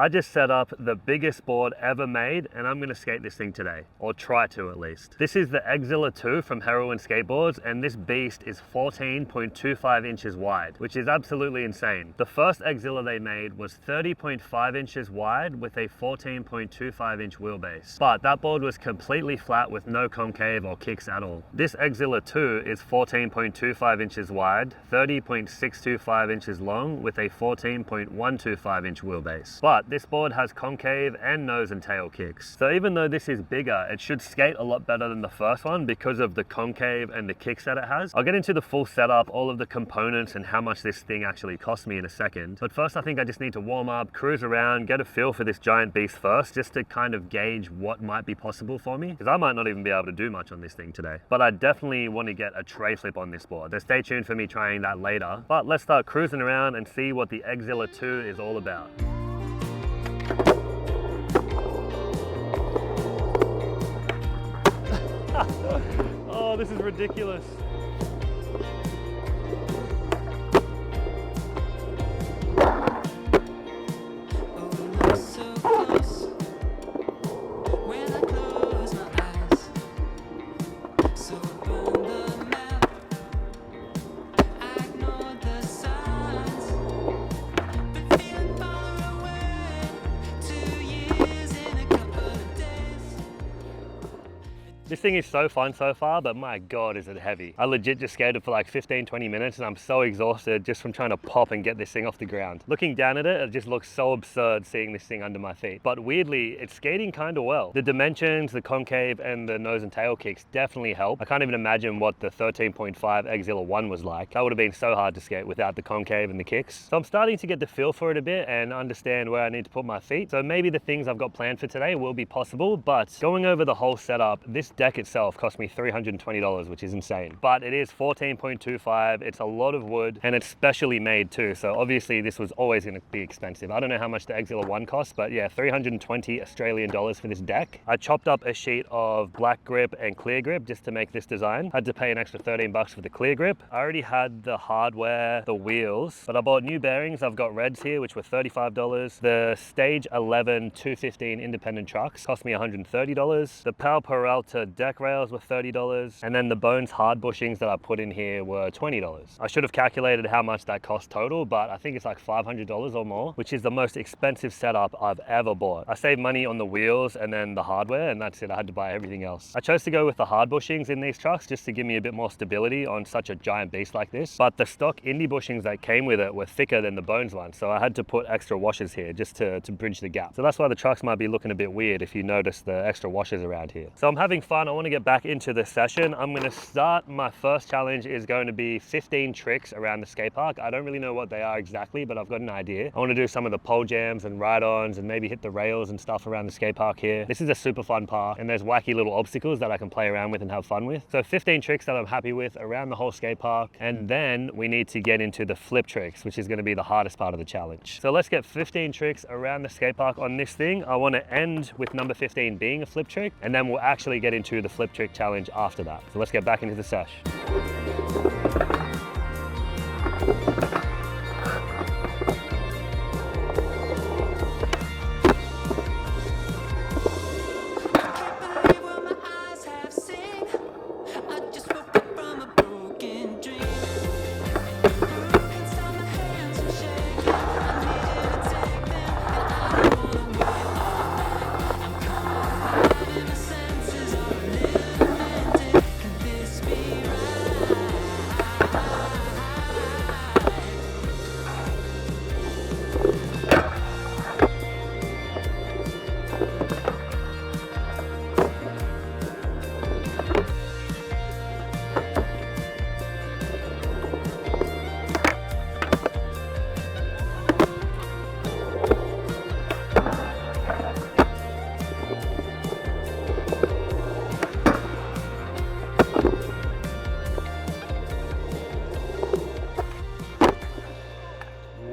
I just set up the biggest board ever made and I'm gonna skate this thing today, or try to at least. This is the Eggzilla 2 from Heroin Skateboards, and this beast is 14.25 inches wide, which is absolutely insane. The first Eggzilla they made was 30.5 inches wide with a 14.25 inch wheelbase, but that board was completely flat with no concave or kicks at all. This Eggzilla 2 is 14.25 inches wide, 30.625 inches long with a 14.125 inch wheelbase. But this board has concave and nose and tail kicks. So even though this is bigger, it should skate a lot better than the first one because of the concave and the kicks that it has. I'll get into the full setup, all of the components and how much this thing actually cost me in a second. But first I think I just need to warm up, cruise around, get a feel for this giant beast first, just to kind of gauge what might be possible for me, because I might not even be able to do much on this thing today. But I definitely want to get a tray flip on this board, so stay tuned for me trying that later. But let's start cruising around and see what the Eggzilla 2 is all about. Oh, this is ridiculous. This thing is so fun so far, but my God, is it heavy. I legit just skated for like 15-20 minutes and I'm so exhausted just from trying to pop and get this thing off the ground. Looking down at it, it just looks so absurd seeing this thing under my feet. But weirdly, it's skating kind of well. The dimensions, the concave and the nose and tail kicks definitely help. I can't even imagine what the 13.5 Eggzilla 1 was like. That would have been so hard to skate without the concave and the kicks. So I'm starting to get the feel for it a bit and understand where I need to put my feet. So maybe the things I've got planned for today will be possible, but going over the whole setup, this deck itself cost me $320, which is insane. But it is 14.25, it's a lot of wood, and it's specially made too, so obviously this was always going to be expensive. I don't know how much the Eggzilla 1 cost, but yeah, 320 Australian dollars for this deck. I chopped up a sheet of black grip and clear grip just to make this design. I had to pay an extra 13 bucks for the clear grip. I already had the hardware, the wheels, but I bought new bearings. I've got reds here, which were $35. The Stage 11 215 independent trucks cost me $130. The Pal Peralta deck rails were $30, and then the Bones hard bushings that I put in here were $20. I should have calculated how much that cost total, but I think it's like $500 or more, which is the most expensive setup I've ever bought. I saved money on the wheels and then the hardware, and that's it. I had to buy everything else. I chose to go with the hard bushings in these trucks just to give me a bit more stability on such a giant beast like this, but the stock indie bushings that came with it were thicker than the Bones ones, so I had to put extra washers here just to bridge the gap. So that's why the trucks might be looking a bit weird if you notice the extra washers around here. So I'm having fun. I want to get back into the session. I'm going to start. My first challenge is going to be 15 tricks around the skate park. I don't really know what they are exactly, but I've got an idea. I want to do some of the pole jams and ride-ons and maybe hit the rails and stuff around the skate park here. This is a super fun park and there's wacky little obstacles that I can play around with and have fun with. So 15 tricks that I'm happy with around the whole skate park, and then we need to get into the flip tricks, which is going to be the hardest part of the challenge. So let's get 15 tricks around the skate park on this thing. I want to end with number 15 being a flip trick, and then we'll actually get into the flip trick challenge after that. So let's get back into the sesh.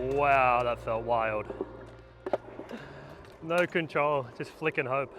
Wow, that felt wild. No control, just flick and hope.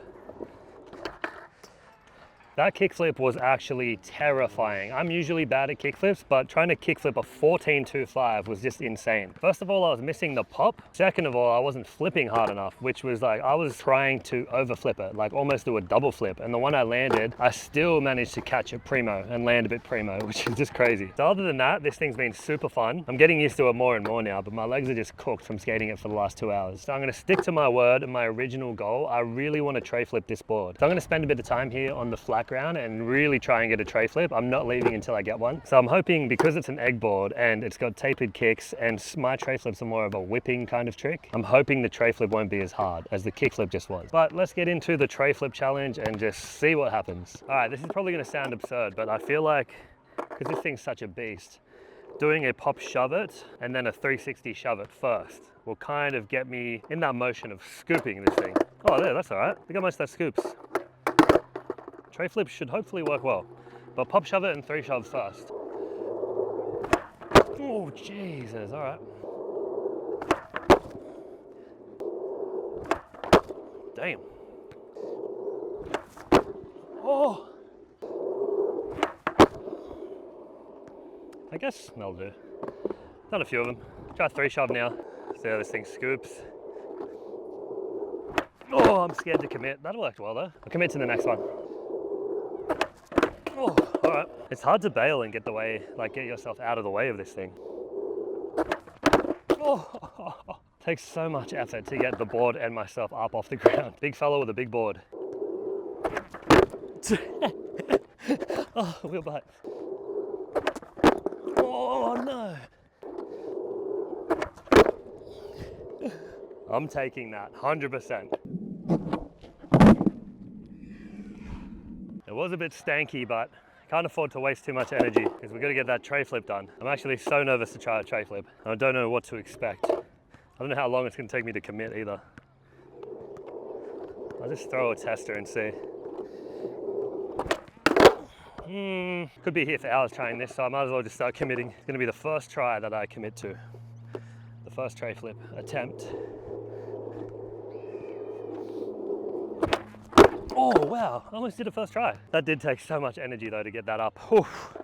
That kickflip was actually terrifying. I'm usually bad at kickflips, but trying to kickflip a 14.25 was just insane. First of all, I was missing the pop. Second of all, I wasn't flipping hard enough, which was like, I was trying to overflip it, like almost do a double flip. And the one I landed, I still managed to catch it primo and land a bit primo, which is just crazy. So other than that, this thing's been super fun. I'm getting used to it more and more now, but my legs are just cooked from skating it for the last 2 hours. So I'm gonna stick to my word and my original goal. I really want to tray flip this board. So I'm gonna spend a bit of time here on the flat ground and really try and get a tray flip. I'm not leaving until I get one. So I'm hoping, because it's an egg board and it's got tapered kicks and my tray flips are more of a whipping kind of trick, I'm hoping the tray flip won't be as hard as the kick flip just was. But let's get into the tray flip challenge and just see what happens. All right, this is probably gonna sound absurd, but I feel like, because this thing's such a beast, doing a pop shove it and then a 360 shove it first will kind of get me in that motion of scooping this thing. Oh, there, that's all right. I got most of that scoops. Tray flip should hopefully work well, but pop shove it and 3 shoves first. Oh, Jesus, all right. Damn. Oh. I guess that'll do. Done a few of them. Try 3 shove now. See how this thing scoops. Oh, I'm scared to commit. That worked well though. I'll commit to the next one. Oh, all right. It's hard to bail and get yourself out of the way of this thing. Oh, takes so much effort to get the board and myself up off the ground. Big fellow with a big board. Oh, wheel bite. Oh no. I'm taking that 100%. It was a bit stanky, but I can't afford to waste too much energy because we've got to get that tray flip done. I'm actually so nervous to try a tray flip. I don't know what to expect. I don't know how long it's going to take me to commit either. I'll just throw a tester and see. Could be here for hours trying this, so I might as well just start committing. It's going to be the first try that I commit to. The first tray flip attempt. Oh wow, I almost did a first try. That did take so much energy though to get that up. Oof.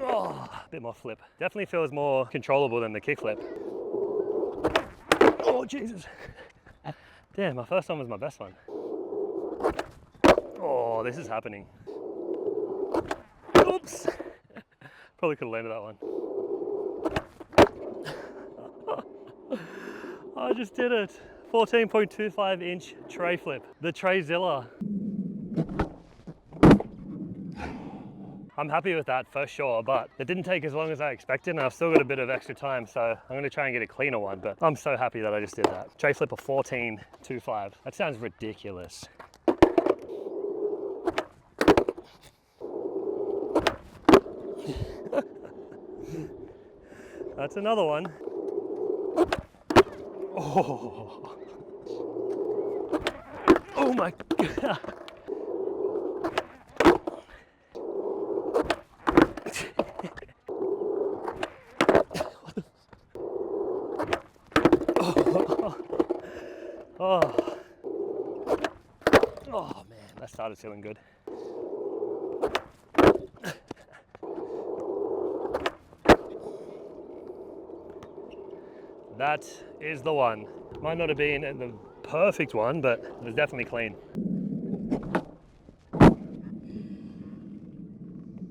Oh, a bit more flip. Definitely feels more controllable than the kick flip. Oh Jesus. Damn, my first one was my best one. Oh, this is happening. Oops. Probably could have landed that one. I just did it. 14.25 inch tray flip. The Eggzilla. I'm happy with that for sure, but it didn't take as long as I expected and I've still got a bit of extra time, so I'm gonna try and get a cleaner one, but I'm so happy that I just did that. Tray flip of 14.25. That sounds ridiculous. That's another one. Oh. Oh my God. Oh man, that started feeling good. That is the one. Might not have been the perfect one, but it was definitely clean.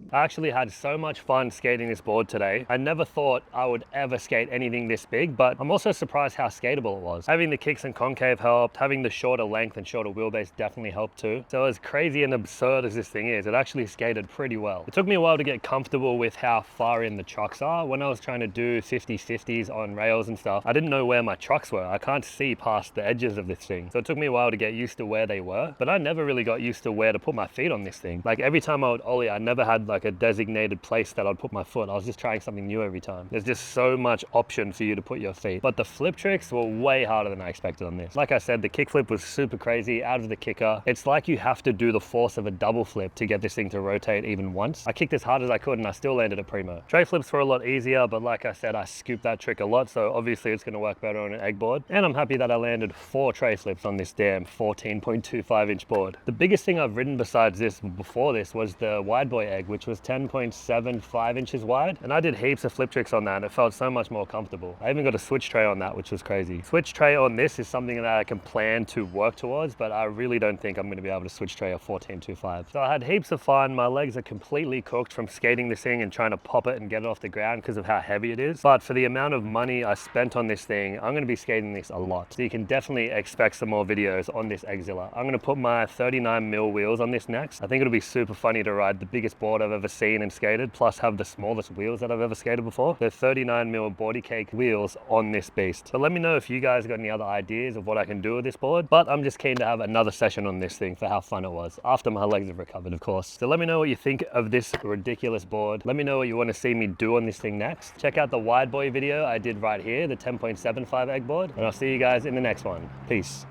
I actually had so much fun skating this board today. I never thought I would ever skate anything this big, but I'm also surprised how skatable it was. Having the kicks and concave helped, having the shorter length and shorter wheelbase definitely helped too. So as crazy and absurd as this thing is, it actually skated pretty well. It took me a while to get comfortable with how far in the trucks are. When I was trying to do 50/50s on rails and stuff, I didn't know where my trucks were. I can't see past the edges of this thing. So it took me a while to get used to where they were, but I never really got used to where to put my feet on this thing. Like every time I would ollie, I never had like a designated place that I'd put my foot. I was just trying something new every time. There's just so much option for you to put your feet. But the flip tricks were way harder than I expected on this. Like I said, the kickflip was super crazy out of the kicker. It's like you have to do the force of a double flip to get this thing to rotate even once. I kicked as hard as I could and I still landed at primo. Tray flips were a lot easier, but like I said, I scooped that trick a lot, so obviously it's going to work better on an egg board. And I'm happy that I landed 4 tray flips on this damn 14.25 inch board. The biggest thing I've ridden besides this, before this, was the wide boy egg, which was 10.75 inches wide. And I did heaps of flip tricks on that and it felt so much more comfortable. I even got a switch tray on that, which was crazy. Switch tray on this is something that I can plan to work towards, but I really don't think I'm going to be able to switch tray a 14.25. So I had heaps of fun. My legs are completely cooked from skating this thing and trying to pop it and get it off the ground because of how heavy it is. But for the amount of money I spent on this thing, I'm going to be skating this a lot. So you can definitely expect some more videos on this Eggzilla. I'm going to put my 39mm wheels on this next. I think it'll be super funny to ride the biggest board I've ever seen and skated, plus have the smallest wheels that I've ever skated before. The 39mm body cake wheels on this beast. So let me know if you guys got any other ideas of what I can do with this board, but I'm just keen to have another session on this thing for how fun it was, after my legs have recovered, of course. So let me know what you think of this ridiculous board. Let me know what you want to see me do on this thing next. Check out the wide boy video I did right here, the 10.75 egg board, and I'll see you guys in the next one. Peace.